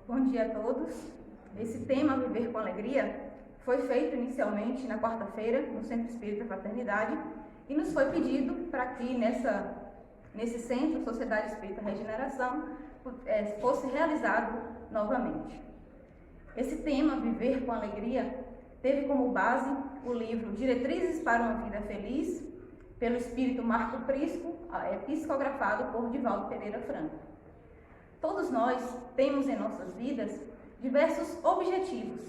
Bom dia a todos. Esse tema, Viver com Alegria, foi feito inicialmente na quarta-feira no Centro Espírita Fraternidade e nos foi pedido para que nesse centro, Sociedade Espírita Regeneração, fosse realizado novamente. Esse tema, Viver com Alegria, teve como base o livro Diretrizes para uma Vida Feliz, pelo Espírito Marco Prisco, psicografado por Divaldo Pereira Franco. Todos nós temos em nossas vidas diversos objetivos.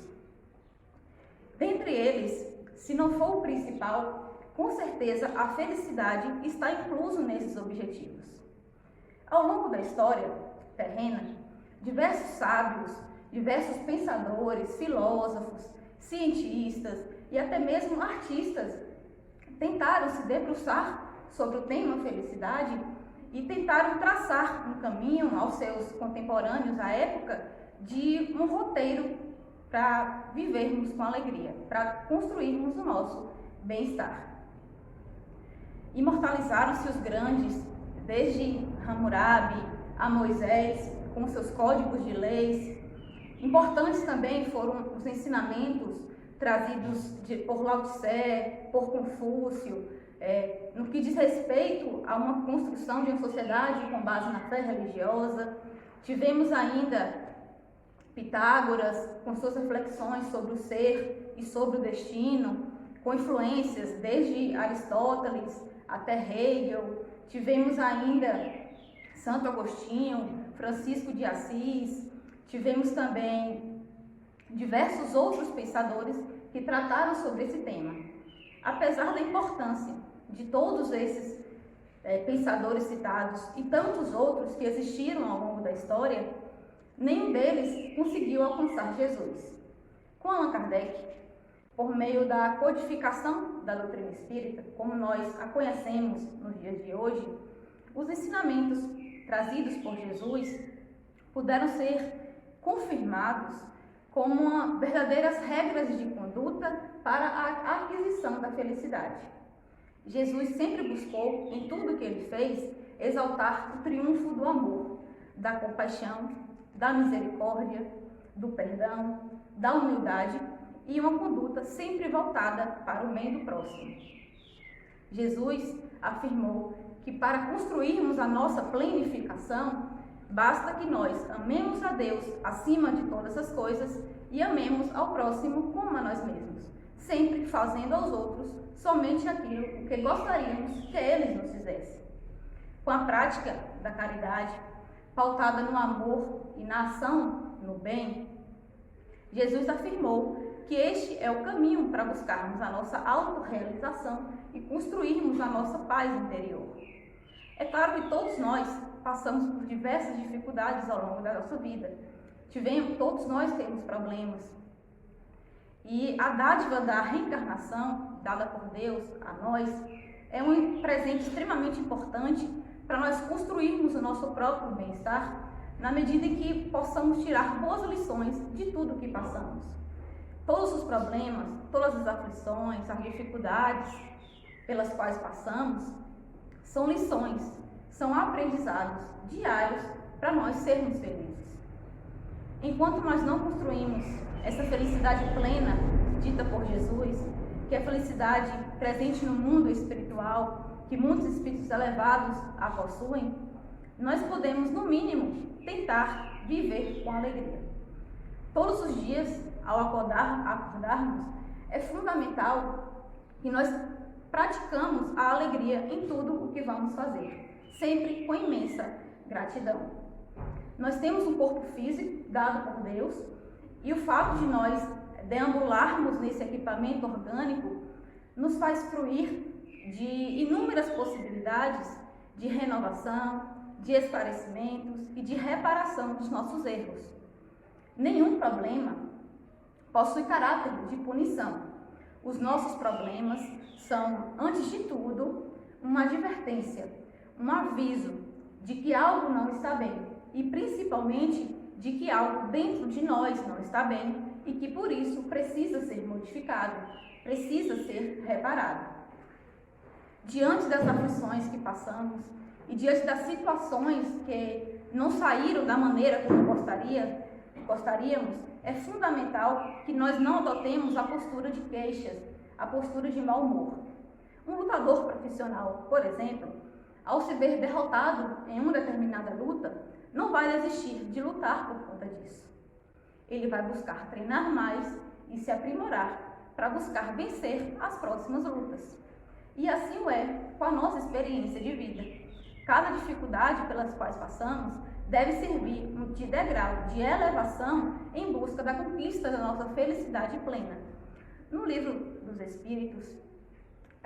Dentre eles, se não for o principal, com certeza a felicidade está incluso nesses objetivos. Ao longo da história terrena, diversos sábios, diversos pensadores, filósofos, cientistas e até mesmo artistas tentaram se debruçar sobre o tema felicidade e tentaram traçar um caminho aos seus contemporâneos à época de um roteiro para vivermos com alegria, para construirmos o nosso bem-estar. Imortalizaram-se os grandes, desde Hammurabi a Moisés, com seus códigos de leis. Importantes também foram os ensinamentos trazidos por Lao Tse, por Confúcio, no que diz respeito a uma construção de uma sociedade com base na fé religiosa. Tivemos ainda Pitágoras, com suas reflexões sobre o ser e sobre o destino, com influências desde Aristóteles até Hegel. Tivemos ainda Santo Agostinho, Francisco de Assis. Tivemos também diversos outros pensadores que trataram sobre esse tema. Apesar da importância de todos esses pensadores citados e tantos outros que existiram ao longo da história, nenhum deles conseguiu alcançar Jesus. Com Allan Kardec, por meio da codificação da doutrina espírita, como nós a conhecemos nos dias de hoje, os ensinamentos trazidos por Jesus puderam ser confirmados como verdadeiras regras de conduta para a aquisição da felicidade. Jesus sempre buscou, em tudo que ele fez, exaltar o triunfo do amor, da compaixão, da misericórdia, do perdão, da humildade e uma conduta sempre voltada para o bem do próximo. Jesus afirmou que para construirmos a nossa plenificação, basta que nós amemos a Deus acima de todas as coisas e amemos ao próximo como a nós mesmos, sempre fazendo aos outros somente aquilo que gostaríamos que eles nos fizessem. Com a prática da caridade, pautada no amor e na ação no bem, Jesus afirmou que este é o caminho para buscarmos a nossa autorrealização e construirmos a nossa paz interior. É claro que todos nós passamos por diversas dificuldades ao longo da nossa vida. Todos nós temos problemas. E a dádiva da reencarnação, dada por Deus a nós, é um presente extremamente importante para nós construirmos o nosso próprio bem-estar, na medida em que possamos tirar boas lições de tudo que passamos. Todos os problemas, todas as aflições, as dificuldades pelas quais passamos, são lições, são aprendizados diários para nós sermos felizes. Enquanto nós não construímos essa felicidade plena dita por Jesus, que é a felicidade presente no mundo espiritual, que muitos espíritos elevados a possuem, nós podemos, no mínimo, tentar viver com alegria. Todos os dias, ao acordarmos, é fundamental que nós praticamos a alegria em tudo o que vamos fazer, sempre com imensa gratidão. Nós temos um corpo físico dado por Deus e o fato de nós deambularmos nesse equipamento orgânico nos faz fruir de inúmeras possibilidades de renovação, de esclarecimentos e de reparação dos nossos erros. Nenhum problema possui caráter de punição. Os nossos problemas são, antes de tudo, uma advertência, um aviso de que algo não está bem e, principalmente, de que algo dentro de nós não está bem e que, por isso, precisa ser modificado, precisa ser reparado. Diante das aflições que passamos e diante das situações que não saíram da maneira como gostaria, gostaríamos, é fundamental que nós não adotemos a postura de queixas, a postura de mau humor. Um lutador profissional, por exemplo, ao se ver derrotado em uma determinada luta, não vai desistir de lutar por conta disso. Ele vai buscar treinar mais e se aprimorar para buscar vencer as próximas lutas. E assim o é com a nossa experiência de vida. Cada dificuldade pelas quais passamos deve servir de degrau, de elevação em busca da conquista da nossa felicidade plena. No livro dos Espíritos,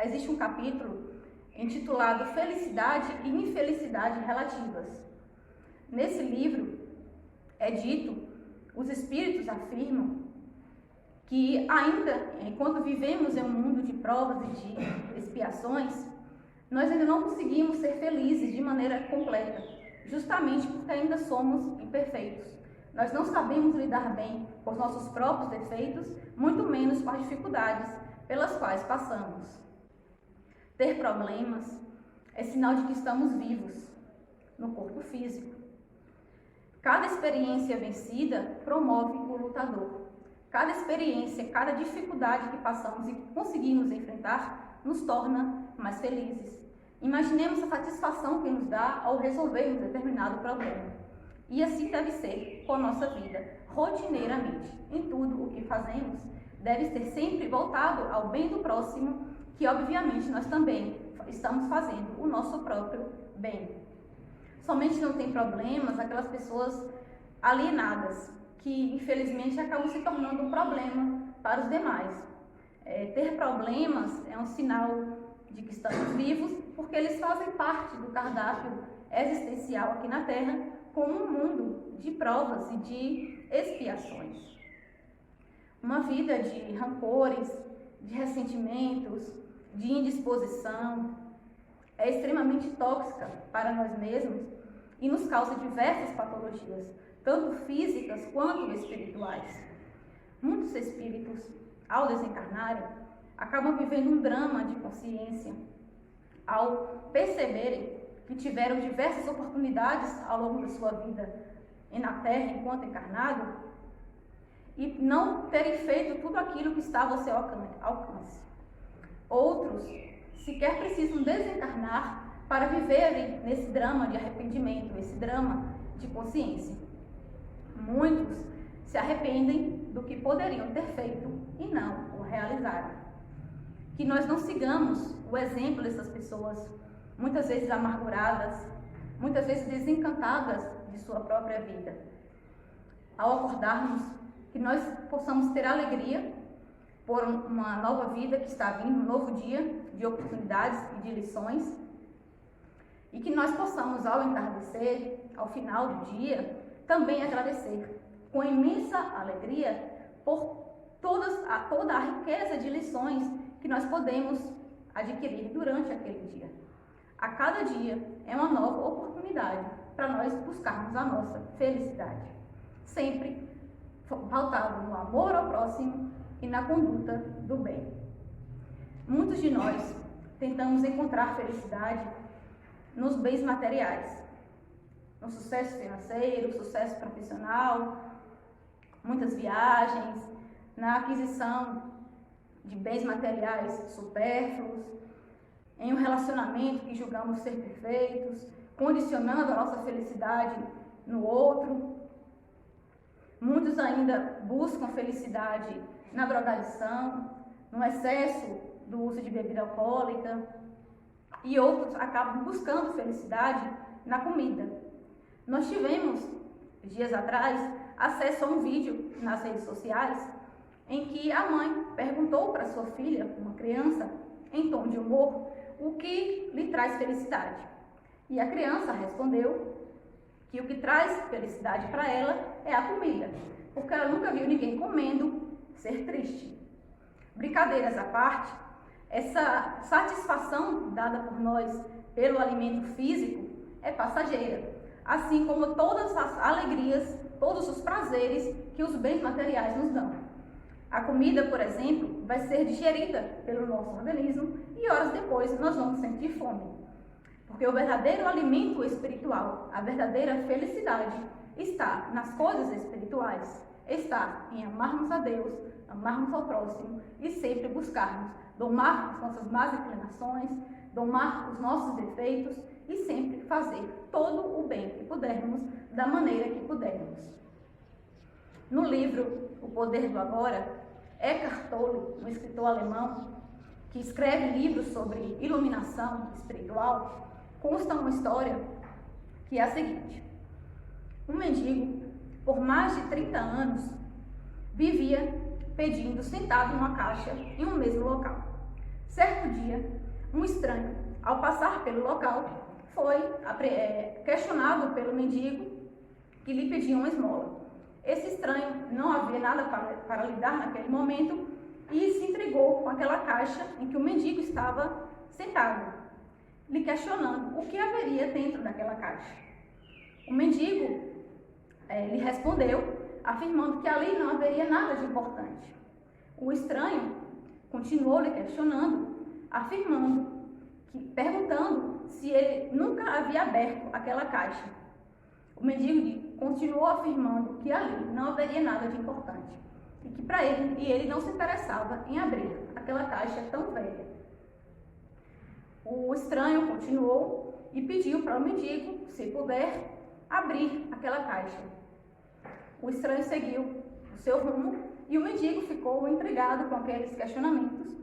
existe um capítulo intitulado Felicidade e Infelicidade Relativas. Nesse livro é dito, os Espíritos afirmam que ainda, enquanto vivemos em um mundo de provas e de expiações, nós ainda não conseguimos ser felizes de maneira completa, justamente porque ainda somos imperfeitos. Nós não sabemos lidar bem com os nossos próprios defeitos, muito menos com as dificuldades pelas quais passamos. Ter problemas é sinal de que estamos vivos no corpo físico. Cada experiência vencida promove o lutador. Cada experiência, cada dificuldade que passamos e conseguimos enfrentar nos torna mais felizes. Imaginemos a satisfação que nos dá ao resolvermos determinado problema. E assim deve ser com a nossa vida, rotineiramente. Em tudo o que fazemos, deve ser sempre voltado ao bem do próximo, que obviamente nós também estamos fazendo o nosso próprio bem. Somente não tem problemas aquelas pessoas alienadas, que infelizmente acabam se tornando um problema para os demais. Ter problemas é um sinal de que estamos vivos, porque eles fazem parte do cardápio existencial aqui na Terra, como um mundo de provas e de expiações. Uma vida de rancores, de ressentimentos, de indisposição, é extremamente tóxica para nós mesmos e nos causa diversas patologias, tanto físicas quanto espirituais. Muitos espíritos, ao desencarnarem, acabam vivendo um drama de consciência, ao perceberem que tiveram diversas oportunidades ao longo da sua vida na Terra enquanto encarnado e não terem feito tudo aquilo que estava ao seu alcance. Outros sequer precisam desencarnar para viverem nesse drama de arrependimento, esse drama de consciência. Muitos se arrependem do que poderiam ter feito e não o realizaram. Que nós não sigamos o exemplo dessas pessoas, muitas vezes amarguradas, muitas vezes desencantadas de sua própria vida. Ao acordarmos, que nós possamos ter alegria por uma nova vida que está vindo, um novo dia de oportunidades e de lições, e que nós possamos, ao entardecer, ao final do dia, também agradecer com imensa alegria por toda a riqueza de lições que nós podemos adquirir durante aquele dia. A cada dia é uma nova oportunidade para nós buscarmos a nossa felicidade, sempre pautado no amor ao próximo e na conduta do bem. Muitos de nós tentamos encontrar felicidade nos bens materiais, no sucesso financeiro, sucesso profissional, muitas viagens, na aquisição de bens materiais supérfluos, em um relacionamento que julgamos ser perfeitos, condicionando a nossa felicidade no outro. Muitos ainda buscam felicidade na drogadição, no excesso do uso de bebida alcoólica, e outros acabam buscando felicidade na comida. Nós tivemos, dias atrás, acesso a um vídeo nas redes sociais em que a mãe perguntou para sua filha, uma criança, em tom de humor, o que lhe traz felicidade. E a criança respondeu que o que traz felicidade para ela é a comida, porque ela nunca viu ninguém comendo ser triste. Brincadeiras à parte, essa satisfação dada por nós pelo alimento físico é passageira, assim como todas as alegrias, todos os prazeres que os bens materiais nos dão. A comida, por exemplo, vai ser digerida pelo nosso organismo e horas depois nós vamos sentir fome. Porque o verdadeiro alimento espiritual, a verdadeira felicidade, está nas coisas espirituais, está em amarmos a Deus, amarmos ao próximo e sempre buscarmos domar as nossas más inclinações, domar os nossos defeitos e sempre fazer todo o bem que pudermos, da maneira que pudermos. No livro O Poder do Agora, Eckhart Tolle, um escritor alemão que escreve livros sobre iluminação espiritual, consta uma história que é a seguinte: um mendigo, por mais de 30 anos, vivia pedindo sentado numa caixa em um mesmo local. Certo dia, um estranho, ao passar pelo local, foi questionado pelo mendigo que lhe pedia uma esmola. Esse estranho não havia nada para lhe dar naquele momento e se intrigou com aquela caixa em que o mendigo estava sentado, lhe questionando o que haveria dentro daquela caixa. O mendigo lhe respondeu, afirmando que ali não haveria nada de importante. O estranho continuou lhe questionando, perguntando se ele nunca havia aberto aquela caixa. O mendigo continuou afirmando que ali não haveria nada de importante e que para ele não se interessava em abrir aquela caixa tão velha. O estranho continuou e pediu para o mendigo, se puder, abrir aquela caixa. O estranho seguiu o seu rumo e o mendigo ficou intrigado com aqueles questionamentos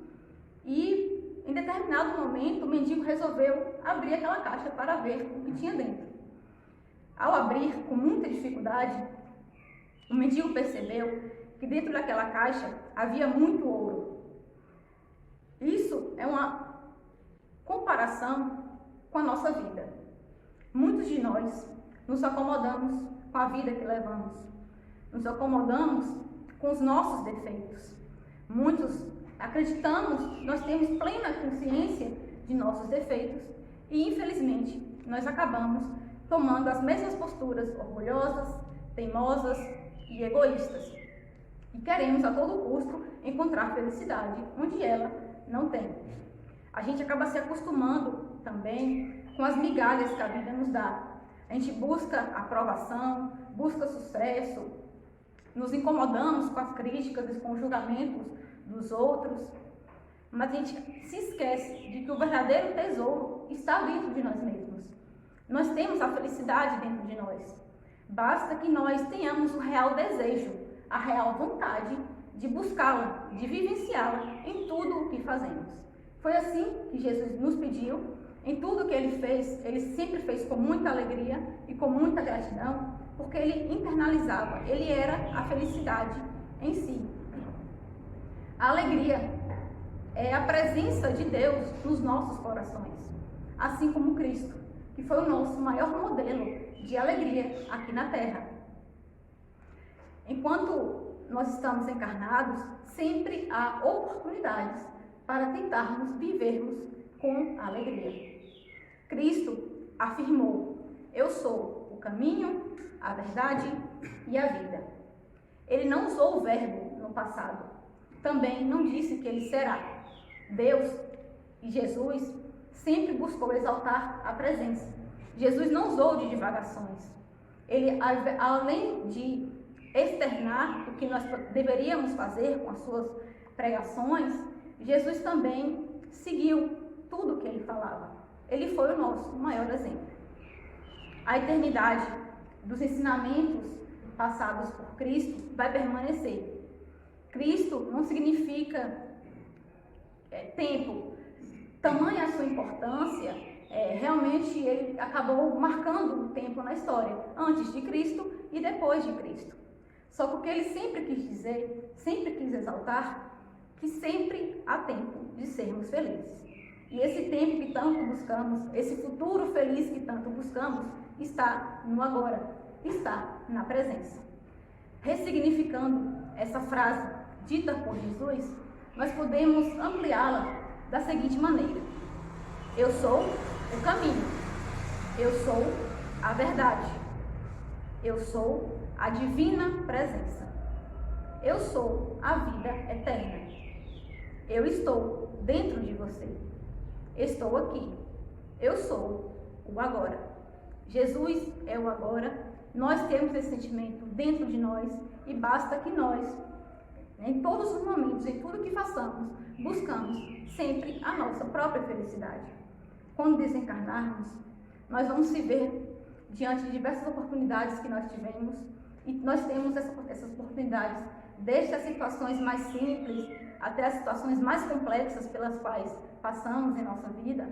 e, em determinado momento, o mendigo resolveu abrir aquela caixa para ver o que tinha dentro. Ao abrir com muita dificuldade, o mendigo percebeu que dentro daquela caixa havia muito ouro. Isso é uma comparação com a nossa vida. Muitos de nós nos acomodamos com a vida que levamos. Nos acomodamos com os nossos defeitos. Muitos acreditamos, nós temos plena consciência de nossos defeitos e, infelizmente, nós acabamos tomando as mesmas posturas orgulhosas, teimosas e egoístas. E queremos a todo custo encontrar felicidade onde ela não tem. A gente acaba se acostumando também com as migalhas que a vida nos dá. A gente busca aprovação, busca sucesso, nos incomodamos com as críticas e com os julgamentos dos outros, mas a gente se esquece de que o verdadeiro tesouro está dentro de nós mesmos. Nós temos a felicidade dentro de nós. Basta que nós tenhamos o real desejo, a real vontade de buscá-la, de vivenciá-la em tudo o que fazemos. Foi assim que Jesus nos pediu. Em tudo que ele fez, ele sempre fez com muita alegria e com muita gratidão, porque ele internalizava, ele era a felicidade em si. A alegria é a presença de Deus nos nossos corações, assim como Cristo, que foi o nosso maior modelo de alegria aqui na Terra. Enquanto nós estamos encarnados, sempre há oportunidades para tentarmos vivermos com alegria. Cristo afirmou: eu sou o caminho, a verdade e a vida. Ele não usou o verbo no passado. Também não disse que ele será. Deus e Jesus sempre buscou exaltar a presença. Jesus não usou de divagações. Ele, além de externar o que nós deveríamos fazer com as suas pregações, Jesus também seguiu tudo o que ele falava. Ele foi o nosso maior exemplo. A eternidade dos ensinamentos passados por Cristo vai permanecer. Cristo não significa tempo. Tamanha a sua importância, realmente ele acabou marcando um tempo na história, antes de Cristo e depois de Cristo. Só que o que ele sempre quis dizer, sempre quis exaltar, que sempre há tempo de sermos felizes. E esse tempo que tanto buscamos, esse futuro feliz que tanto buscamos, está no agora, está na presença. Ressignificando essa frase dita por Jesus, nós podemos ampliá-la da seguinte maneira: eu sou o caminho, eu sou a verdade, eu sou a divina presença, eu sou a vida eterna, eu estou dentro de você. Estou aqui. Eu sou o agora. Jesus é o agora nós temos esse sentimento dentro de nós e basta que nós, em todos os momentos, em tudo que façamos, buscamos sempre a nossa própria felicidade. Quando desencarnarmos, nós vamos se ver diante de diversas oportunidades que nós tivemos, e nós temos essas oportunidades, desde as situações mais simples até as situações mais complexas pelas quais passamos em nossa vida,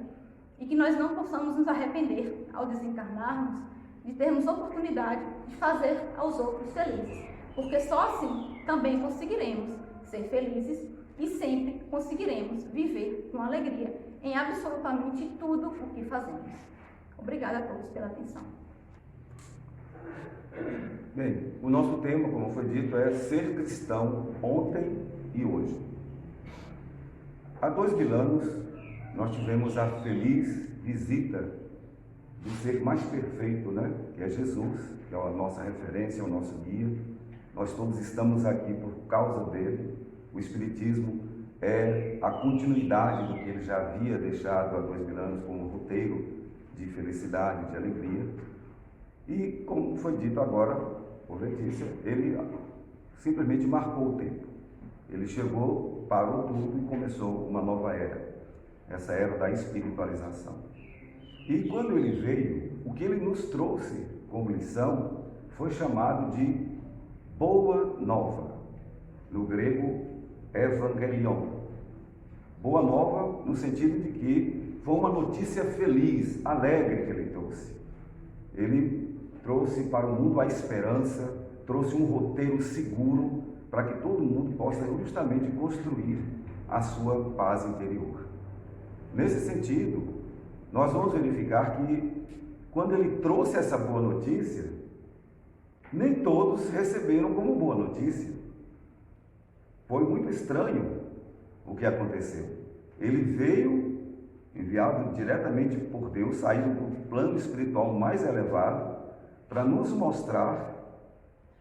e que nós não possamos nos arrepender ao desencarnarmos de termos oportunidade de fazer aos outros felizes, porque só assim também conseguiremos ser felizes e sempre conseguiremos viver com alegria em absolutamente tudo o que fazemos. Obrigada a todos pela atenção. Bem, o nosso tema, como foi dito, é ser cristão ontem e hoje. Há 2000 anos, nós tivemos a feliz visita do ser mais perfeito, que é Jesus, que é a nossa referência, o nosso guia. Nós todos estamos aqui por causa dele. O Espiritismo é a continuidade do que ele já havia deixado há 2000 anos como roteiro de felicidade, de alegria. E, como foi dito agora por Letícia, ele simplesmente marcou o tempo. Ele chegou, parou tudo e começou uma nova era, essa era da espiritualização. E quando ele veio, o que ele nos trouxe como lição foi chamado de Boa Nova, no grego Evangelion. Boa Nova no sentido de que foi uma notícia feliz, alegre que ele trouxe. Ele trouxe para o mundo a esperança, trouxe um roteiro seguro para que todo mundo possa justamente construir a sua paz interior. Nesse sentido, nós vamos verificar que quando ele trouxe essa boa notícia, nem todos receberam como boa notícia. Foi muito estranho o que aconteceu. Ele veio, enviado diretamente por Deus, saindo do plano espiritual mais elevado, para nos mostrar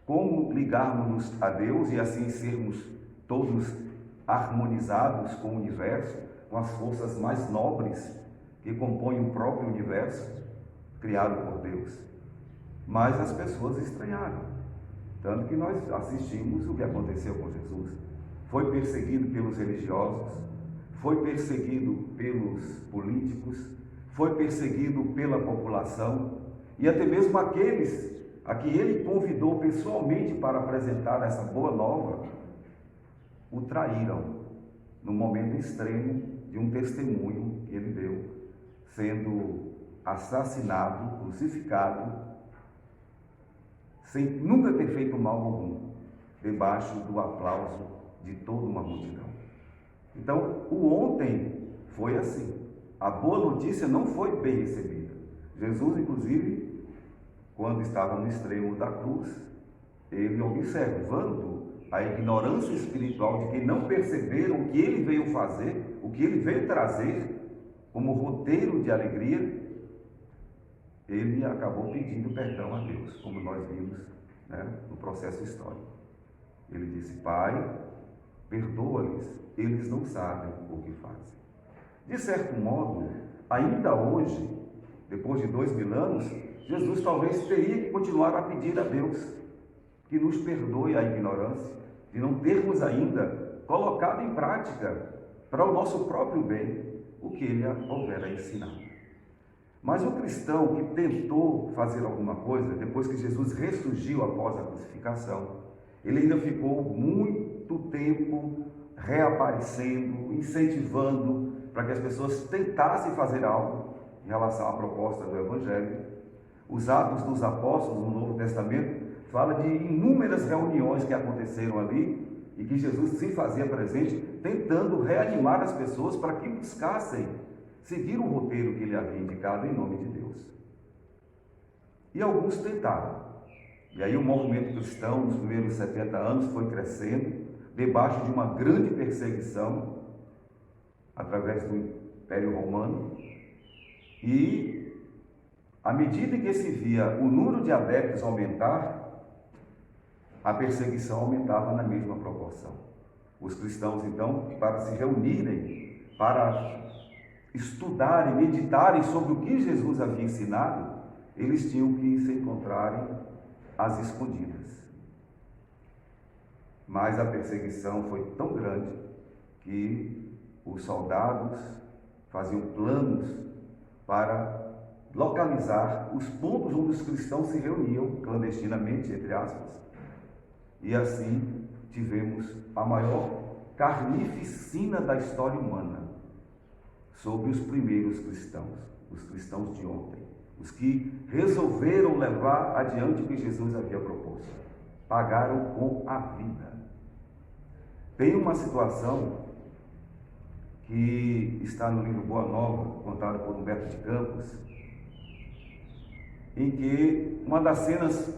como ligarmos a Deus e assim sermos todos harmonizados com o universo, com as forças mais nobres que compõem o próprio universo criado por Deus. Mas as pessoas estranharam, tanto que nós assistimos o que aconteceu com Jesus. Foi perseguido pelos religiosos, foi perseguido pelos políticos, foi perseguido pela população, e até mesmo aqueles a que ele convidou pessoalmente para apresentar essa boa nova, o traíram no momento extremo de um testemunho que ele deu, sendo assassinado, crucificado, sem nunca ter feito mal algum, debaixo do aplauso de toda uma multidão. Então, o ontem foi assim. A boa notícia não foi bem recebida. Jesus, inclusive, quando estava no extremo da cruz, ele, observando a ignorância espiritual de que não perceberam o que ele veio fazer, o que ele veio trazer como roteiro de alegria, ele acabou pedindo perdão a Deus, como nós vimos, no processo histórico. Ele disse: Pai, perdoa-lhes, eles não sabem o que fazem. De certo modo, ainda hoje, depois de 2000 anos, Jesus talvez teria que continuar a pedir a Deus que nos perdoe a ignorância de não termos ainda colocado em prática para o nosso próprio bem o que ele houvera ensinado. Mas o cristão que tentou fazer alguma coisa, depois que Jesus ressurgiu após a crucificação, ele ainda ficou muito tempo reaparecendo, incentivando para que as pessoas tentassem fazer algo em relação à proposta do Evangelho. Os Atos dos Apóstolos no Novo Testamento fala de inúmeras reuniões que aconteceram ali e que Jesus se fazia presente, tentando reanimar as pessoas para que buscassem seguir o roteiro que ele havia indicado em nome de Deus. E alguns tentaram. E aí o movimento cristão, nos primeiros 70 anos, foi crescendo, debaixo de uma grande perseguição, através do Império Romano. E, à medida que se via o número de adeptos aumentar, a perseguição aumentava na mesma proporção. Os cristãos, então, para se reunirem, para estudarem, meditarem sobre o que Jesus havia ensinado, eles tinham que se encontrarem às escondidas. Mas a perseguição foi tão grande que os soldados faziam planos para localizar os pontos onde os cristãos se reuniam, clandestinamente, entre aspas, e assim tivemos a maior carnificina da história humana sobre os primeiros cristãos, os cristãos de ontem, os que resolveram levar adiante o que Jesus havia proposto, pagaram com a vida. Tem uma situação que está no livro Boa Nova, contado por Humberto de Campos, em que uma das cenas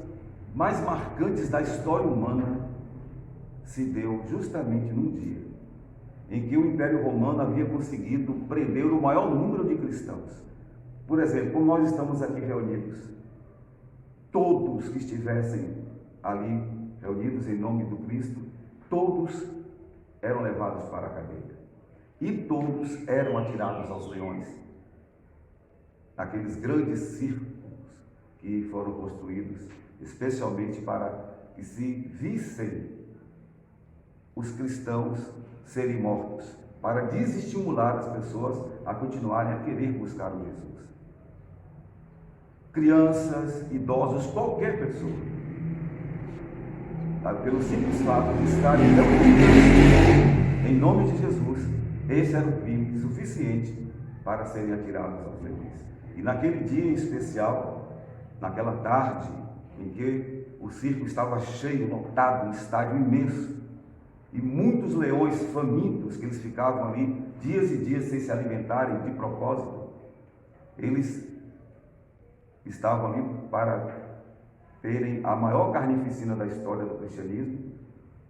mais marcantes da história humana se deu justamente num dia em que o Império Romano havia conseguido prender o maior número de cristãos. Por exemplo, como nós estamos aqui reunidos, todos que estivessem ali reunidos em nome do Cristo, todos eram levados para a cadeia e todos eram atirados aos leões, naqueles grandes círculos que foram construídos especialmente para que se vissem os cristãos serem mortos, para desestimular as pessoas a continuarem a querer buscar o Jesus. Crianças, idosos, qualquer pessoa, pelo simples fato de estarem em nome de Jesus, esse era o crime suficiente para serem atirados aos leões. E naquele dia em especial, naquela tarde em que o circo estava cheio, lotado, um estádio imenso, e muitos leões famintos, que eles ficavam ali dias e dias sem se alimentarem de propósito, eles estavam ali para terem a maior carnificina da história do cristianismo,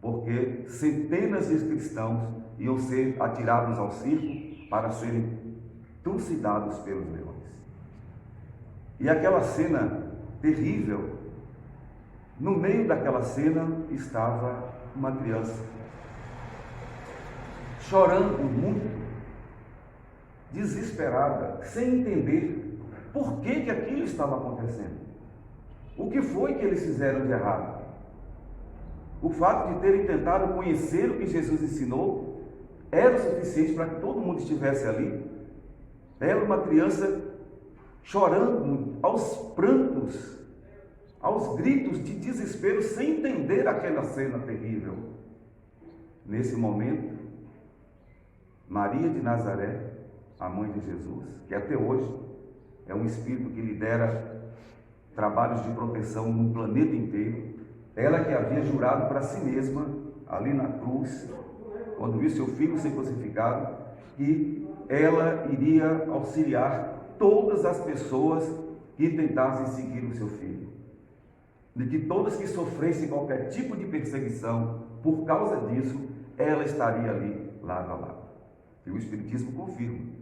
porque centenas de cristãos iam ser atirados ao circo para serem trucidados pelos leões. E aquela cena terrível, no meio daquela cena estava uma criança, chorando muito, desesperada, sem entender por que aquilo estava acontecendo. O que foi que eles fizeram de errado? O fato de terem tentado conhecer o que Jesus ensinou era o suficiente para que todo mundo estivesse ali. Era uma criança chorando aos prantos, aos gritos de desespero, sem entender aquela cena terrível. Nesse momento, Maria de Nazaré, a mãe de Jesus, que até hoje é um espírito que lidera trabalhos de proteção no planeta inteiro, ela que havia jurado para si mesma, ali na cruz, quando viu seu filho ser crucificado, que ela iria auxiliar todas as pessoas que tentassem seguir o seu filho, de que todas que sofressem qualquer tipo de perseguição por causa disso, ela estaria ali lado a lado. E o Espiritismo confirma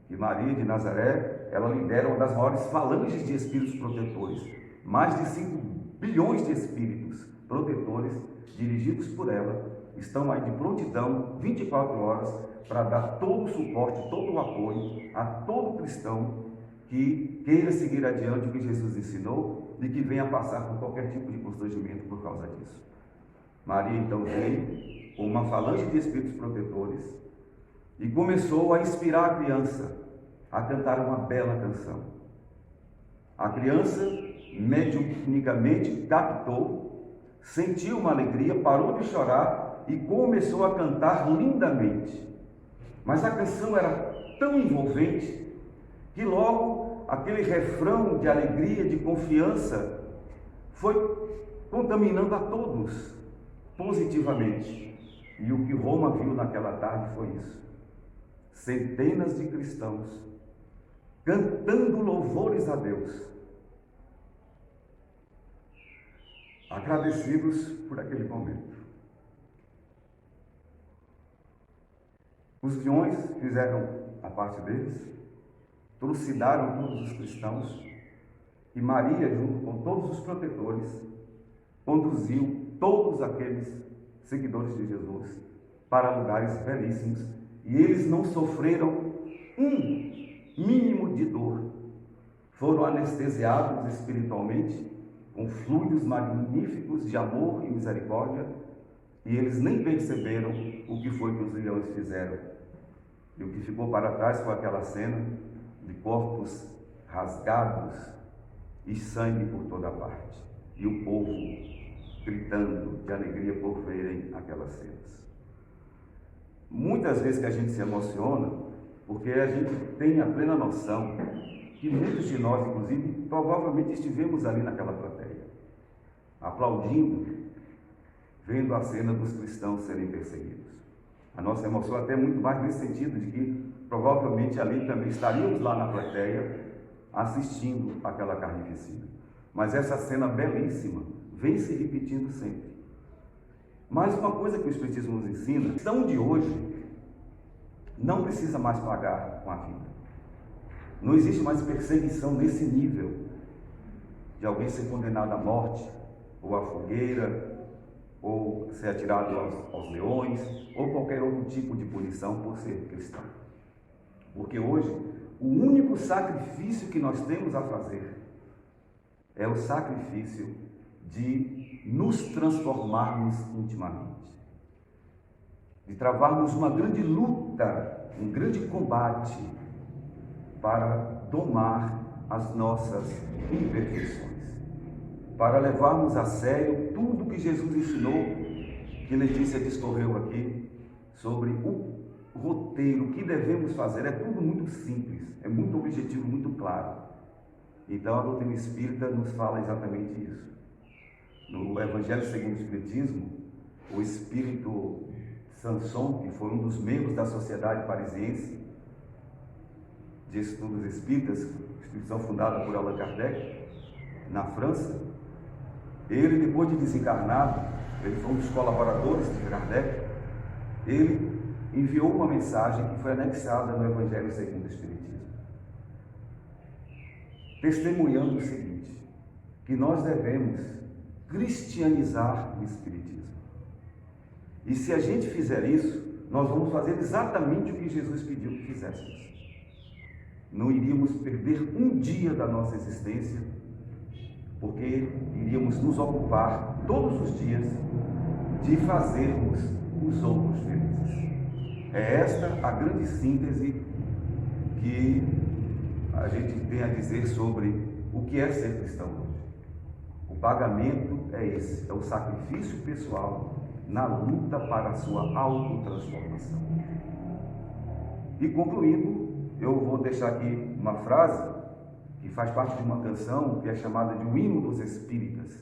que Maria de Nazaré, ela lidera uma das maiores falanges de espíritos protetores. Mais de 5 bilhões de espíritos protetores, dirigidos por ela, estão aí de prontidão, 24 horas, para dar todo o suporte, todo o apoio a todo cristão que queira seguir adiante o que Jesus ensinou e que venha passar por qualquer tipo de constrangimento por causa disso. Maria então veio com uma falange de espíritos protetores e começou a inspirar a criança a cantar uma bela canção. A criança mediunicamente captou, sentiu uma alegria, parou de chorar e começou a cantar lindamente. Mas a canção era tão envolvente que logo aquele refrão de alegria, de confiança, foi contaminando a todos positivamente. E o que Roma viu naquela tarde foi isso. Centenas de cristãos cantando louvores a Deus, agradecidos por aquele momento. Os leões fizeram a parte deles, trucidaram todos os cristãos, e Maria, junto com todos os protetores, conduziu todos aqueles seguidores de Jesus para lugares belíssimos, e eles não sofreram um mínimo de dor. Foram anestesiados espiritualmente com fluidos magníficos de amor e misericórdia, e eles nem perceberam o que foi que os leões fizeram. E o que ficou para trás foi aquela cena de corpos rasgados e sangue por toda parte. E o povo gritando de alegria por verem aquelas cenas. Muitas vezes que a gente se emociona, porque a gente tem a plena noção que muitos de nós, inclusive, provavelmente estivemos ali naquela plateia, aplaudindo, vendo a cena dos cristãos serem perseguidos. A nossa emoção até é muito mais nesse sentido, de que provavelmente ali também estaríamos lá na plateia, assistindo aquela carnificina. Mas essa cena belíssima vem se repetindo sempre. Mas uma coisa que o Espiritismo nos ensina, o cristão de hoje não precisa mais pagar com a vida. Não existe mais perseguição nesse nível de alguém ser condenado à morte, ou à fogueira, ou ser atirado aos leões, ou qualquer outro tipo de punição por ser cristão. Porque hoje, o único sacrifício que nós temos a fazer é o sacrifício de nos transformarmos intimamente, de travarmos uma grande luta, um grande combate para domar as nossas imperfeições, para levarmos a sério tudo que Jesus ensinou, que Letícia discorreu aqui, sobre o roteiro, o que devemos fazer. É tudo muito simples, é muito objetivo, muito claro. Então a doutrina espírita nos fala exatamente isso. No Evangelho segundo o Espiritismo, o espírito Sanson, que foi um dos membros da Sociedade Parisiense de Estudos Espíritas, instituição fundada por Allan Kardec, na França, ele, depois de desencarnado, ele foi um dos colaboradores de Kardec, ele enviou uma mensagem que foi anexada no Evangelho segundo o Espiritismo, testemunhando o seguinte, que nós devemos cristianizar o Espiritismo. E se a gente fizer isso, nós vamos fazer exatamente o que Jesus pediu que fizéssemos. Não iríamos perder um dia da nossa existência, porque iríamos nos ocupar todos os dias de fazermos os outros felizes. É esta a grande síntese que a gente tem a dizer sobre o que é ser cristão hoje. O pagamento é esse, é o sacrifício pessoal na luta para a sua autotransformação. E concluindo, eu vou deixar aqui uma frase que faz parte de uma canção que é chamada de O Hino dos Espíritas.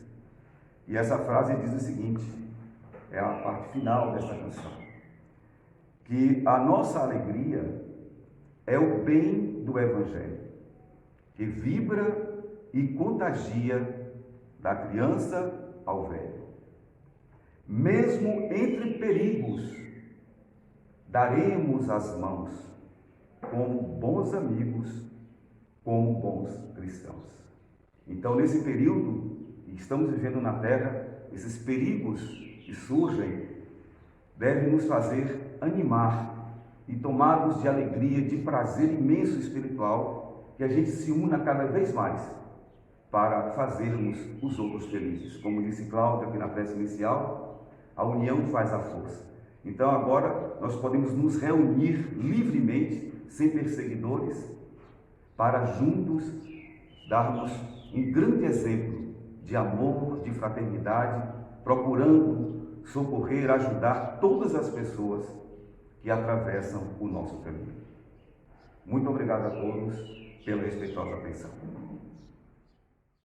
E essa frase diz o seguinte, é a parte final dessa canção, que a nossa alegria é o bem do Evangelho, que vibra e contagia da criança ao velho. Mesmo entre perigos, daremos as mãos, como bons amigos, como bons cristãos. Então, nesse período que estamos vivendo na Terra, esses perigos que surgem devem nos fazer animar e tomados de alegria, de prazer imenso espiritual, que a gente se una cada vez mais para fazermos os outros felizes. Como disse Cláudio aqui na prece inicial, a união faz a força. Então agora nós podemos nos reunir livremente, sem perseguidores, para juntos darmos um grande exemplo de amor, de fraternidade, procurando socorrer, ajudar todas as pessoas que atravessam o nosso caminho. Muito obrigado a todos pela respeitosa atenção.